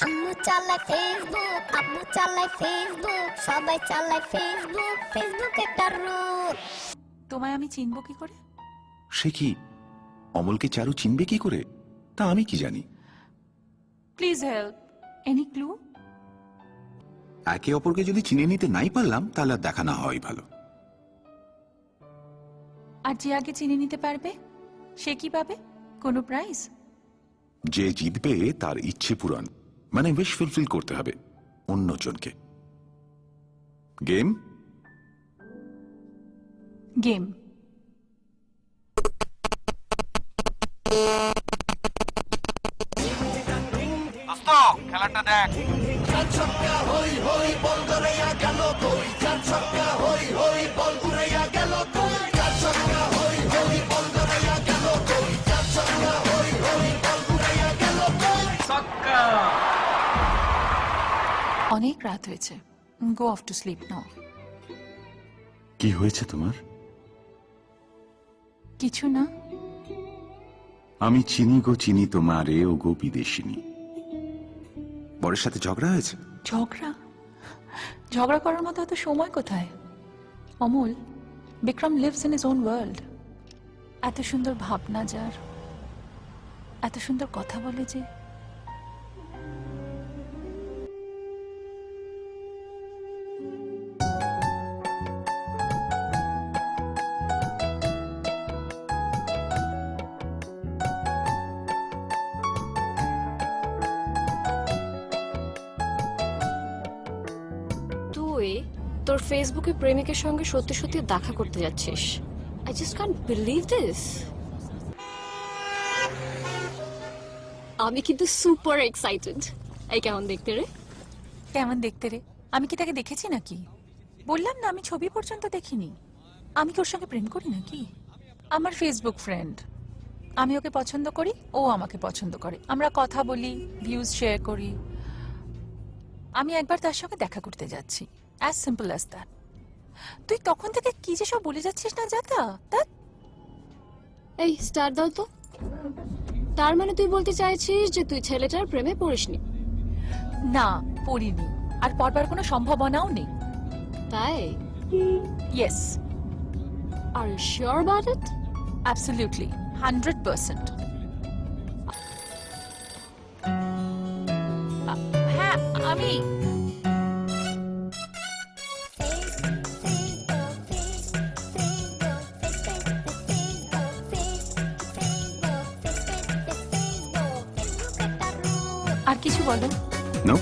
আম্মু চালায় ফেসবুক, আব্বু চালায় ফেসবুক, সবাই চালায় ফেসবুক, ফেসবুক একটা রূপ। তোমায় আমি চিনবো কি করে? সে কি, অমলকে চারু চিনবে কি করে তা আমি কি জানি? Please help, any clue? একে অপরকে যদি চিনে নিতে নাই পারলাম তাহলে আর দেখা না হওয়াই ভালো। আর যে আগে চিনে নিতে পারবে সে কি পাবে? কোনো প্রাইজ? যে জিতবে তার ইচ্ছে পূরণ, মানে উইশ ফুলফিল করতে হবে অন্যজনকে। গেম? গেম। খেলাটা দেখ। অনেক রাত হয়েছে, গো অফ টু স্লিপ নাও। কি হয়েছে তোমার? কিছু না। আমি চিনি গো চিনি তোমারে, ও গো বিদেশিনী। বরের সাথে ঝগড়া হয়েছে? ঝগড়া? ঝগড়া করার মতো এত সময় কোথায়? Amal, Vikram lives in his own world. এত সুন্দর ভাবনা যার, এত সুন্দর কথা বলে যে। তুই তোর ফেসবুকে প্রেমিকের সঙ্গে সত্যি সত্যি দেখা করতে যাচ্ছিস। I just can't believe this. আমি কিন্তু সুপার এক্সাইটেড। এই কেমন দেখতে রে? কেমন দেখতে রে? আমি কি তাকে দেখেছি নাকি? বললাম না, আমি ছবি পর্যন্ত দেখিনি। আমি কি ওর সঙ্গে প্রেম করি নাকি? আমার ফেসবুক ফ্রেন্ড, আমি ওকে পছন্দ করি, ও আমাকে পছন্দ করে, আমরা কথা বলি, ভিউজ শেয়ার করি। আমি একবার তার সঙ্গে দেখা করতে যাচ্ছি, অ্যাজ সিম্পল অ্যাজ দ্যাট। তুই তখন থেকে কি যে সব বলে যাচ্ছিস না যাতা তা। এই স্টার দাও তো। তার মানে তুই বলতে চাইছিস যে তুই ছেলেটার প্রেমে পড়িসনি? না, পড়িনি, আর পড়বার কোনো সম্ভাবনাও নেই। তাই? Yes. Are you sure about it? Absolutely, 100%। হ্যাঁ, আমি আর কিছু বলো। নো।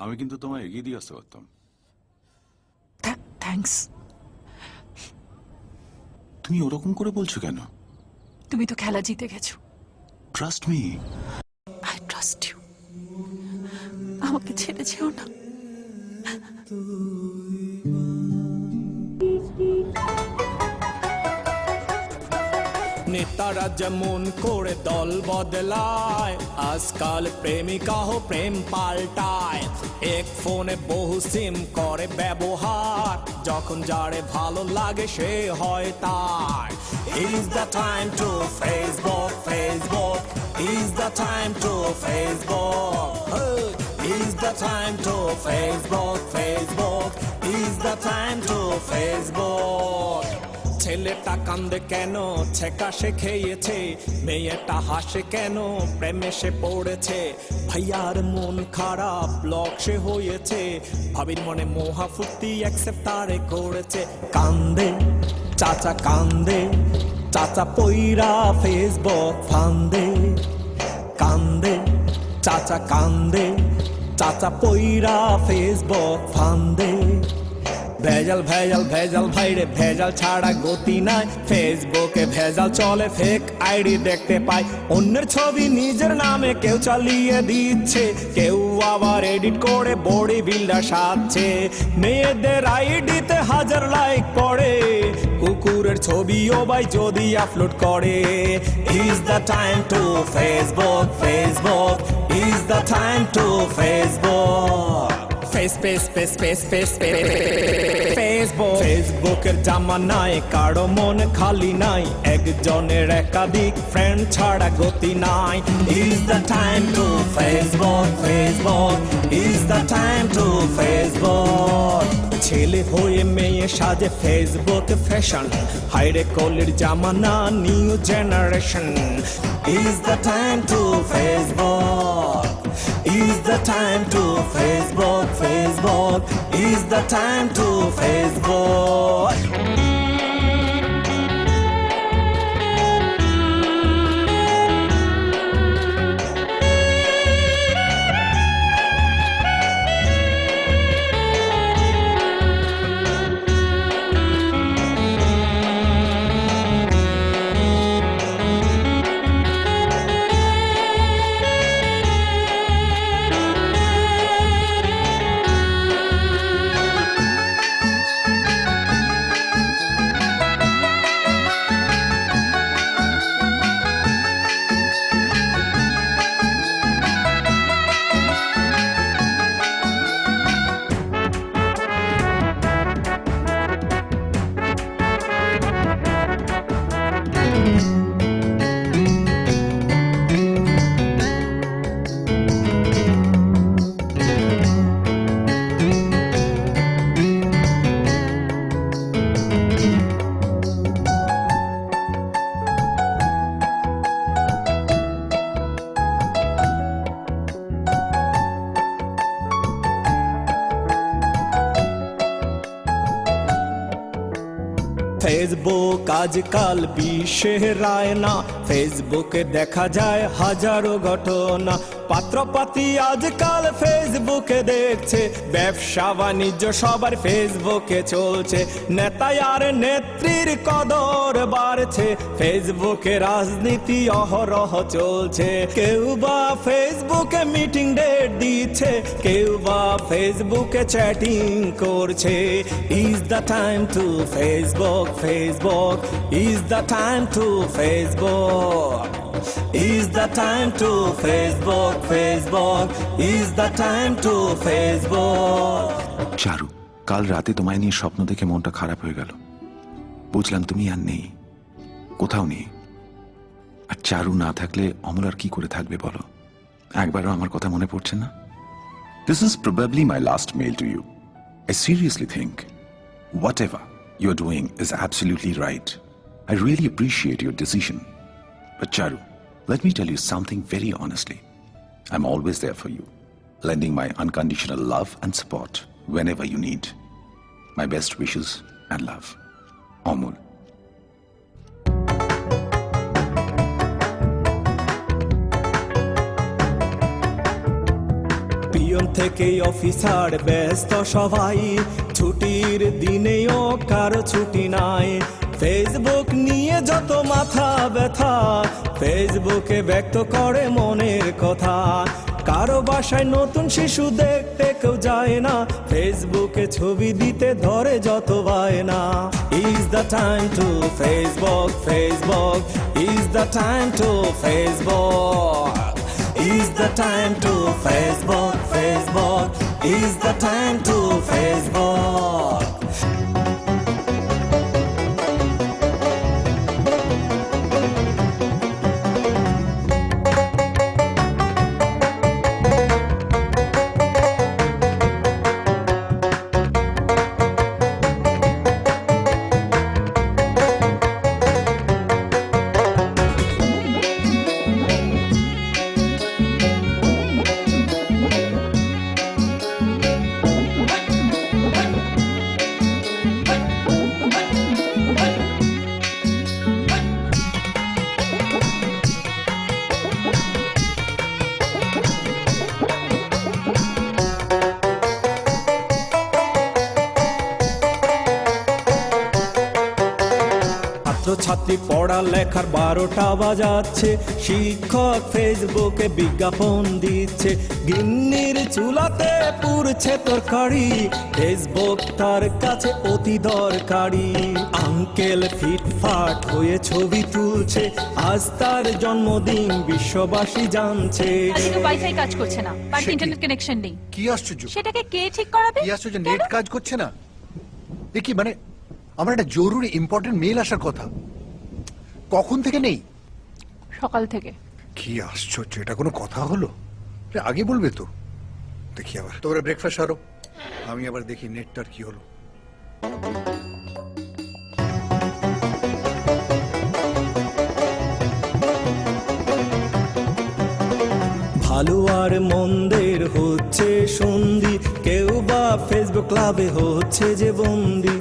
আমি কিন্তু তোমায় এগিয়ে দিয়ে আসতে পারতাম। থ্যাঙ্কস। তুমি ওরকম করে বলছো কেন? তুমি তো খেলা জিতে গেছো। Trust me. I trust you. আমাকে ছেড়ে যেও না। নেতারা যেমন করে দল বদলায়, আজকাল প্রেমিকাও প্রেম পাল্টায়। এক ফোনে বহু সিম করে ব্যবহার, যখন যারে ভালো লাগে সে হয় তার। Is the time to Facebook, Facebook. Is the time to Facebook. Is the time to Facebook, Facebook. Is the time to Facebook. ছেলেটা কান্দে কেন, ছেকা সে খেয়েছে, মেয়েটা হাসে কেন, প্রেমে সে পড়েছে। ভাইয়ার মন খারাপ, ব্লক সে হয়েছে, ভাবির মনে মোহা ফুর্তি অ্যাকসেপ্ট তারে করেছে। কান্দে চাচা কান্দে, চাচা পইরা ফেসবুক ফান্দে। কান্দে চাচা কান্দে, চাচা পইরা ফেসবুক ফান্দে। ভেজাল ভেজাল ভেজাল ভাইরে ভেজাল ছাড়া গতি নাই ফেসবুকে ভেজাল চলে ফেক আইডি দেখতে পাই অন্যের ছবি নিজের নামে কেউ চালিয়ে দিচ্ছে কেউ আবার এডিট করে বডি বিল্ডার সাজছে মেয়েদের আইডিতে হাজার লাইক পড়ে কুকুরের ছবিও ভাই যদি আপলোড করে is the time to Facebook Facebook is the time to Facebook ফেসবুকের জামানায় কারো মন খালি নাই একজনের একাধিক ফ্রেন্ড ছাড়া গতি নাই is the time to Facebook Facebook is the time to Facebook ছেলে হয়ে মেয়ে সাজে ফেসবুক ফ্যাশন হাইরে কলের জামানা new generation is the time to Facebook is the time to Facebook, Facebook is the time to Facebook. Facebook আজকাল বিশ্বের রায়না ফেসবুকে দেখা যায় হাজারো ঘটনা পাত্রপাতি আজকাল ফেসবুকে দেখছে ব্যবসা বাণিজ্য সবার ফেসবুকে চলছে নেতা আর নেত্রীর কদর বাড়ছে ফেসবুকে রাজনীতি অহরহ চলছে কেউ বা ফেসবুকে মিটিং ডেট দিচ্ছে কেউ বা ফেসবুকে চ্যাটিং করছে is the time to Facebook Facebook is the time to Facebook is the time to Facebook, Facebook is the time to Facebook. চারু কাল রাতে তোমায় নিয়ে স্বপ্ন দেখে মনটা খারাপ হয়ে গেল বুঝলাম তুমি আর নেই কোথাও নেই আর চারু না থাকলে অমল আর কি করে থাকবে বলো একবারও আমার কথা মনে পড়ছে না This is probably my last mail to you. I seriously think whatever you're doing is absolutely right. I really appreciate your decision. But Charu, let me tell you something very honestly. I'm always there for you, lending my unconditional love and support whenever you need. My best wishes and love. Amul. Peon থেকে officer ব্যস্ত সবাই ছুটির দিনেও কারো ছুটি নাই Facebook নিয়ে যত মাথা ব্যথা ফেসবুকে ব্যক্ত করে মনের কথা কারো বাসায় নতুন শিশু দেখতে কেউ যায় না ফেসবুকে ছবি দিতে ধরে যত বায়না is the time to Facebook Facebook is the time to Facebook is the time to Facebook, Facebook is the time to Facebook. ছাত্রছাত্রী পড়ালেখার 12টা বাজাচ্ছে, শিক্ষক ফেসবুকে বিজ্ঞাপন দিচ্ছে, গিন্নির চুলাতে পুড়ছে তরকারি, ফেসবুক তার কাছে অতি দরকারি। আঙ্কেল ফিটফাট হয়ে ছবি তুলছে, আজ তার জন্মদিন বিশ্ববাসী জানছে। ওয়াইফাই কাজ করছে না, বাড়িতে সে কি? ইন্টারনেট কানেকশন নেই। কি আশ্চর্য, সেটাকে কে ঠিক করাবে? কি আশ্চর্য, নেট কাজ করছে না? এ কি মানে, আমার একটা জরুরি ইম্পর্টেন্ট মেল আসার কথা, কখন থেকে নেই? সকাল থেকে। কি আশ্চর্য, এটা কোনো কথা হলো? আরে আগে বলবে তো। দেখি আবার তোমরা ব্রেকফাস্ট সারো, আমি আবার দেখি নেটটার কি হলো। ভালো আর মন্দের হচ্ছে সন্ধি, কেউ বা ফেসবুক ক্লাবে হচ্ছে যে বন্দি।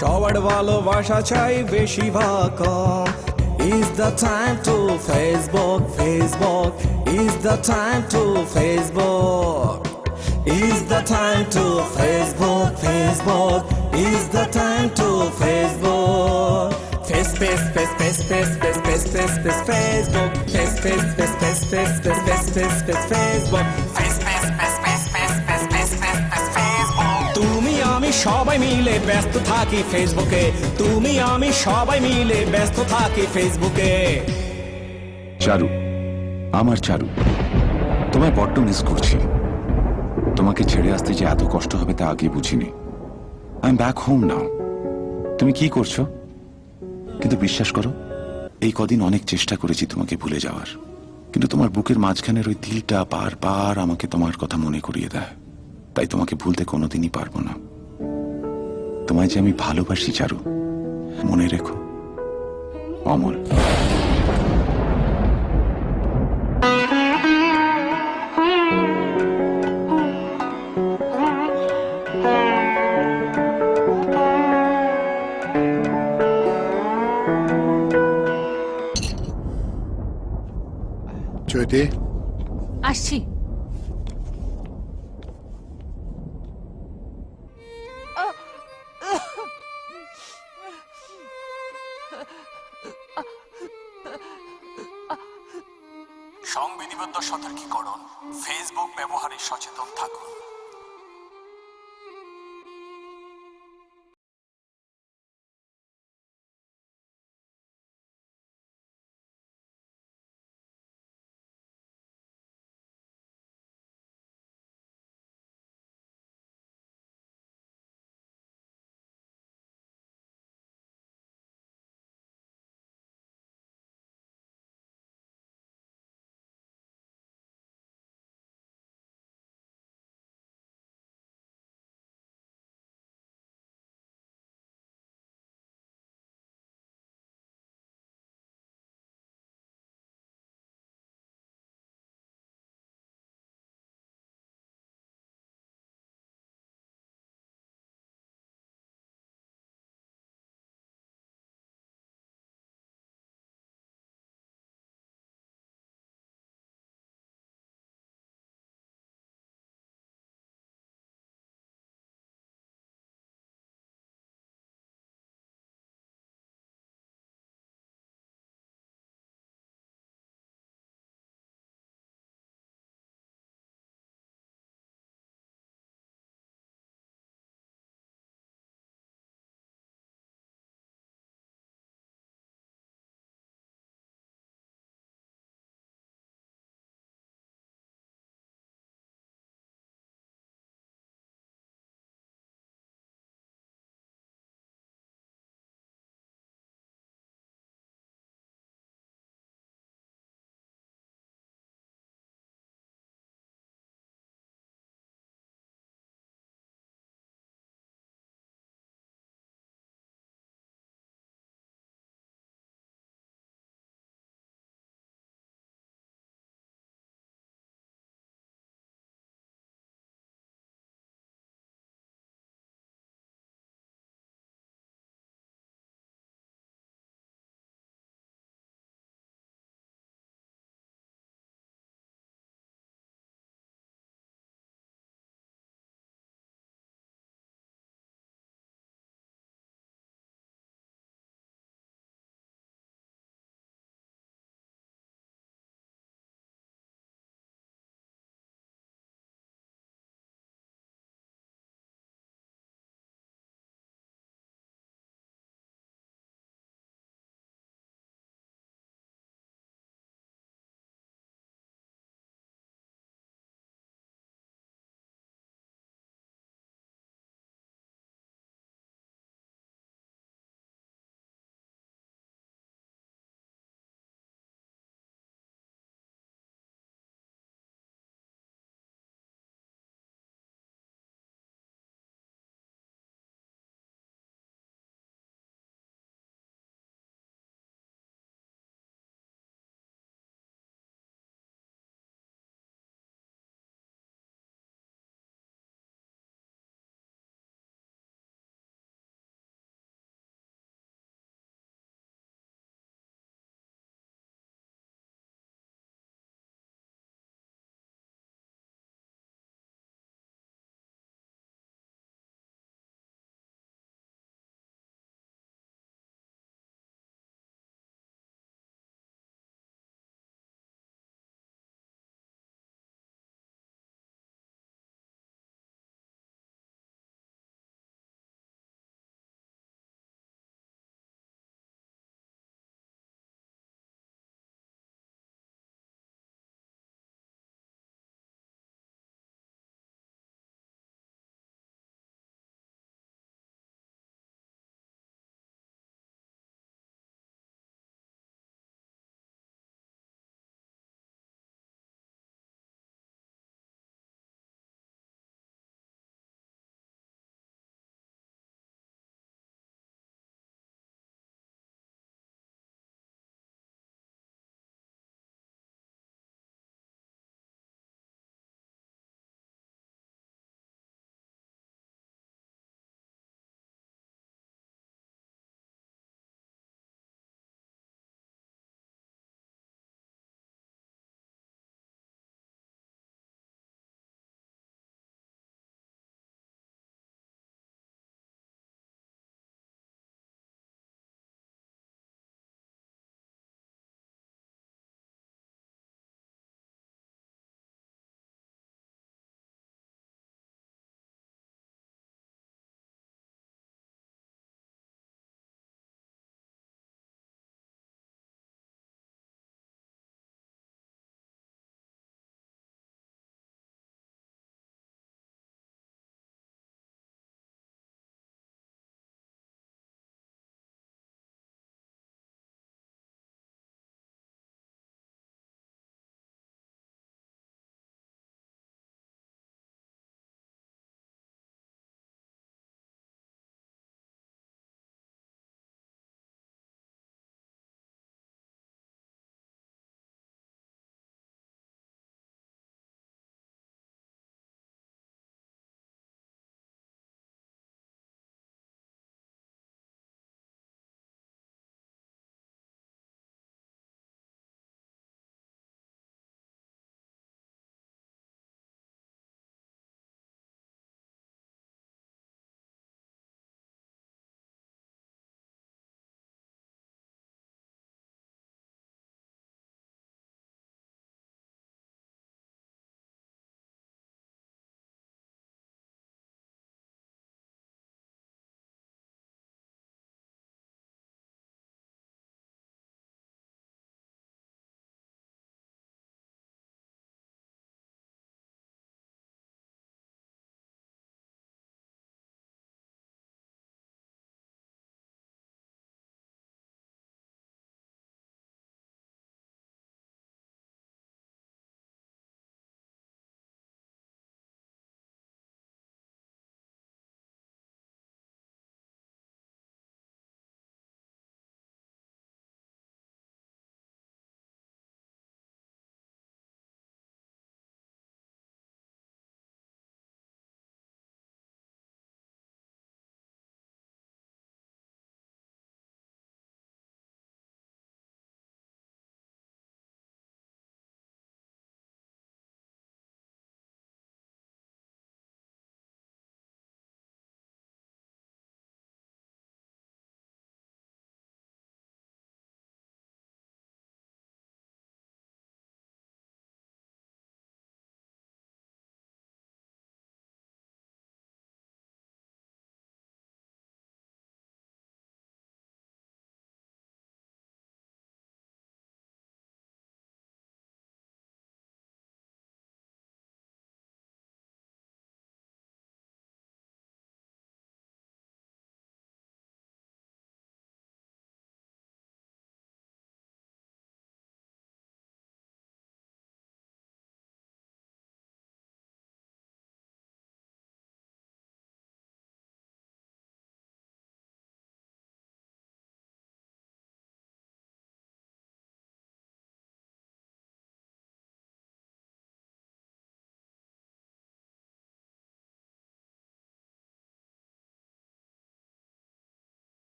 সবার ভালোবাসা চাই বেশি বা কম। Is the time to Facebook, Facebook, is the time to Facebook, is the time to Facebook, Facebook, is the time to Facebook. Face, face, face, face, face, face, face, face, face, Facebook, face, face, face, face, face, face, face, face, face, Facebook, face, face, face, face, face, face, face, face, face, Facebook. তুমি আমি সবাই মিলে ব্যস্ত থাকি ফেসবুকে, তুমি আমি সবাই মিলে ব্যস্ত থাকি ফেসবুকে। চারু, আমার চারু, তোমায় বড্ড মিস করছি। তোমাকে ছেড়ে আসতে যে এত কষ্ট হবে তা আগে বুঝিনি। I am back home now. তুমি কি করছো? কিন্তু বিশ্বাস করো, এই কদিন অনেক চেষ্টা করেছি তোমাকে ভুলে যাওয়ার, কিন্তু তোমার বুকের মাঝখানের ওই তিলটা বারবার আমাকে তোমার কথা মনে করিয়ে দেয়। তাই তোমাকে ভুলতে কোনোদিনই পারবো না। তোমায় যে আমি ভালোবাসি চারু, মনে রেখো। অমল। চৈতি, আসছি। সংবিধিবদ্ধ সতর্কীকরণ, ফেসবুক ব্যবহারে সচেতন থাকুন।